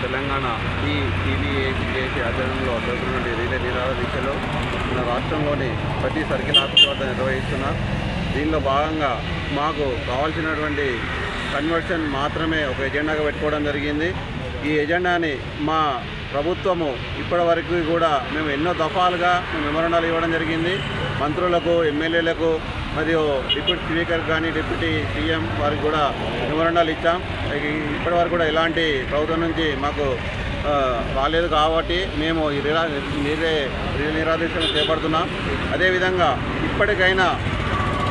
తెలంగాణ టీబీఏసీ ఆధ్వర్యంలో జరుగుతున్న రిలే నిరాహార దీక్షలో మన రాష్ట్రంలోని ప్రతి సర్కిల్ ఆఫీస్ వద్ద నిర్వహిస్తున్నారు. దీనిలో భాగంగా మాకు కావాల్సినటువంటి కన్వర్షన్ మాత్రమే ఒక ఎజెండాగా పెట్టుకోవడం జరిగింది. ఈ ఎజెండాని మా ప్రభుత్వము ఇప్పటివరకు కూడా మేము ఎన్నో దఫాలుగా మెమోరాండాలు ఇవ్వడం జరిగింది. మంత్రులకు, ఎమ్మెల్యేలకు మరియు డిప్యూటీ స్పీకర్ కానీ డిప్యూటీ సీఎం వారికి కూడా మెమోరాండాలు ఇచ్చాం. ఇప్పటివరకు కూడా ఎలాంటి ప్రభుత్వం నుంచి మాకు రాలేదు కాబట్టి మేము ఈ నిరాదీక్షను చేపడుతున్నాం. అదేవిధంగా ఇప్పటికైనా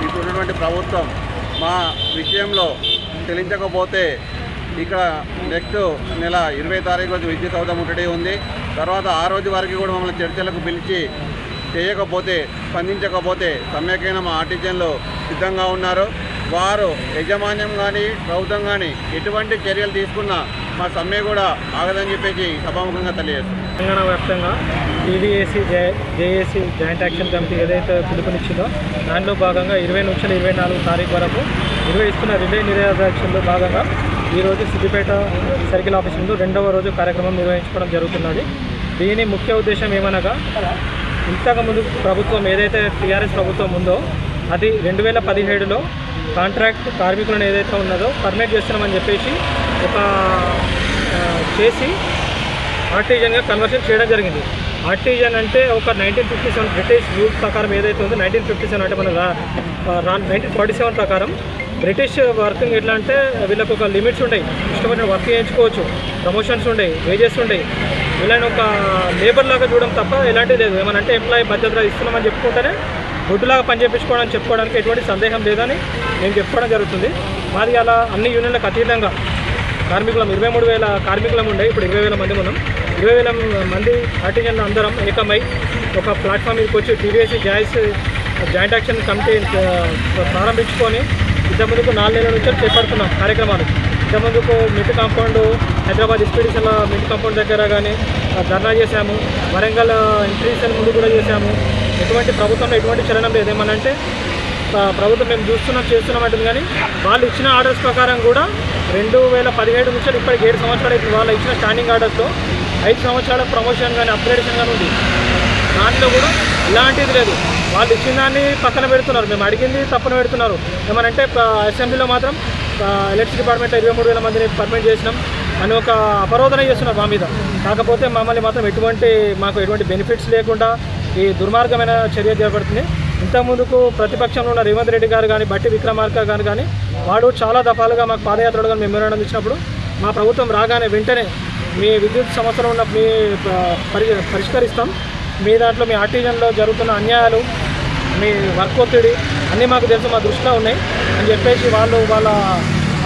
ఇప్పుడున్నటువంటి ప్రభుత్వం మా విషయంలో చెల్లించకపోతే ఇక్కడ నెక్స్ట్ నెల 20 తారీఖు రోజు విద్యుత్ అవధం ముట్టడి ఉంది. తర్వాత ఆ రోజు వరకు కూడా మమ్మల్ని చర్చలకు పిలిచి చేయకపోతే, స్పందించకపోతే సమ్మెకైనా మా ఆర్టిజన్లు సిద్ధంగా ఉన్నారు. వారు యజమాన్యం కానీ ప్రభుత్వం కానీ ఎటువంటి చర్యలు తీసుకున్నా మా సమ్మె కూడా ఆగదని చెప్పేసి సభాముఖంగా తెలియజేస్తాం. తెలంగాణ వ్యాప్తంగా టీబీఏసీ జేఏసీ జాయింట్ యాక్షన్ కమిటీ ఏదైతే పిలుపునిచ్చిందో దానిలో భాగంగా 20 నుంచి 24 తారీఖు వరకు నిర్వహిస్తున్న రిలే నిరాదీక్షలో భాగంగా ఈరోజు సిద్దిపేట సర్కిల్ ఆఫీస్ ముందు 2వ రోజు కార్యక్రమం నిర్వహించుకోవడం జరుగుతున్నది. దీని ముఖ్య ఉద్దేశం ఏమనగా ఇంతకుముందు ప్రభుత్వం ఏదైతే టీఆర్ఎస్ ప్రభుత్వం ఉందో అది 2017లో కాంట్రాక్ట్ కార్మికులను ఏదైతే ఉన్నదో పర్మిట్ చేస్తున్నామని చెప్పేసి చేసి ఆర్టిజన్గా కన్వర్షన్ చేయడం జరిగింది. ఆర్టిజన్ అంటే ఒక 1957 బ్రిటిష్ రూల్స్ ప్రకారం ఏదైతే ఉందో 1957 అంటే మన 1947 ప్రకారం బ్రిటిష్ వర్కింగ్ ఎట్లా అంటే వీళ్ళకి ఒక లిమిట్స్ ఉంటాయి, ఇష్టమైన వర్క్ చేయించుకోవచ్చు, ప్రమోషన్స్ ఉంటాయి, వేజెస్ ఉంటాయి. వీళ్ళని ఒక లేబర్ లాగా చూడడం తప్ప ఎలాంటిది లేదు. ఏమనంటే ఎంప్లాయీ భద్రత ఇస్తున్నామని చెప్పుకుంటేనే గుడ్డులాగా పనిచేయించుకోవడానికి చెప్పుకోవడానికి ఎటువంటి సందేహం లేదని మేము చెప్పుకోవడం జరుగుతుంది. మాది అలా అన్ని యూనియన్లకు అతీతంగా కార్మికులం 23,000 కార్మికులం ఉండే, ఇప్పుడు 20,000 మంది ఉన్నాం. 20,000 మంది ఆర్టిజన్లు అందరం ఏకమై ఒక ప్లాట్ఫామ్ మీదకి వచ్చి టీబీఏసీ జాయింట్ యాక్షన్ కమిటీ ప్రారంభించుకొని ఇంతకుముందుకు 4 నెలల నుంచి చేపడుతున్నాం కార్యక్రమాలు. ఇంతకుముందుకు మింట్ కాంపౌండ్ హైదరాబాద్ ఎస్పీడీసీల మింట్ కాంపౌండ్ దగ్గర కానీ ధర్నా చేశాము. వరంగల్ ఎంట్రీసీల ముందు కూడా చేశాము. ఎటువంటి ప్రభుత్వంలో ఎటువంటి చలనం లేదు. ఏమనంటే ప్రభుత్వం మేము చేస్తున్నాం అంటుంది, కానీ వాళ్ళు ఇచ్చిన ఆర్డర్స్ ప్రకారం కూడా 2017 నుంచి ఇప్పటికి 7 సంవత్సరాలు అయితే వాళ్ళు ఇచ్చిన స్టాండింగ్ ఆర్డర్స్లో 5 సంవత్సరాల ప్రమోషన్ కానీ అప్గ్రేడేషన్ కానీ ఉంది. దాంట్లో కూడా ఇలాంటిది లేదు. వాళ్ళు ఇచ్చిన దాన్ని పక్కన పెడుతున్నారు, మేము అడిగింది తప్పన పెడుతున్నారు. ఏమనంటే అసెంబ్లీలో మాత్రం ఎలక్ట్రిసిటీ డిపార్ట్మెంట్లో 23,000 మందిని పర్మిట్ చేసినాం అని ఒక అపరోధన చేస్తున్నారు మా మీద. కాకపోతే మమ్మల్ని మాత్రం మాకు ఎటువంటి బెనిఫిట్స్ లేకుండా ఈ దుర్మార్గమైన చర్య చేపడుతుంది. ఇంతకుముందుకు ప్రతిపక్షంలో ఉన్న రేవంత్ రెడ్డి గారు కానీ బట్టి విక్రమార్క గారు కానీ వాడు చాలా దఫాలుగా మాకు పాదయాత్రలు కానీ మెమోరాండం ఇచ్చినప్పుడు మా ప్రభుత్వం రాగానే వెంటనే మీ విద్యుత్ సమస్యలు ఉన్న మీ పరిష్కరిస్తాం, మీ దాంట్లో మీ ఆర్టిజన్లో జరుగుతున్న అన్యాయాలు, మీ వర్క్ ఒత్తిడి అన్నీ మాకు తెలుసు, మా దృష్టిలో ఉన్నాయి అని చెప్పేసి వాళ్ళ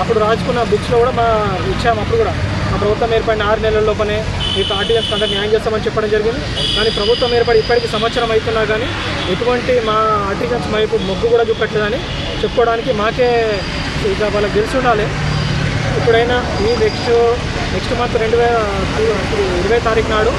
అప్పుడు రాసుకున్న బుక్స్లో కూడా ఇచ్చాము. అప్పుడు కూడా మా ప్రభుత్వం ఏర్పడిన 6 నెలల లోపలే మీకు ఆర్టిజన్స్ అందరూ న్యాయం చేస్తామని చెప్పడం జరిగింది. కానీ ప్రభుత్వం ఏర్పడి ఇప్పటికీ సంవత్సరం అవుతున్నా కానీ ఎటువంటి మా ఆర్టిజన్స్ వైపు మొగ్గు కూడా చూపెట్టలేదని చెప్పుకోవడానికి మాకే ఇక వాళ్ళకి తెలిసి ఉండాలి. ఇప్పుడైనా ఈ నెక్స్ట్ మంత్ 20 తారీఖు నాడు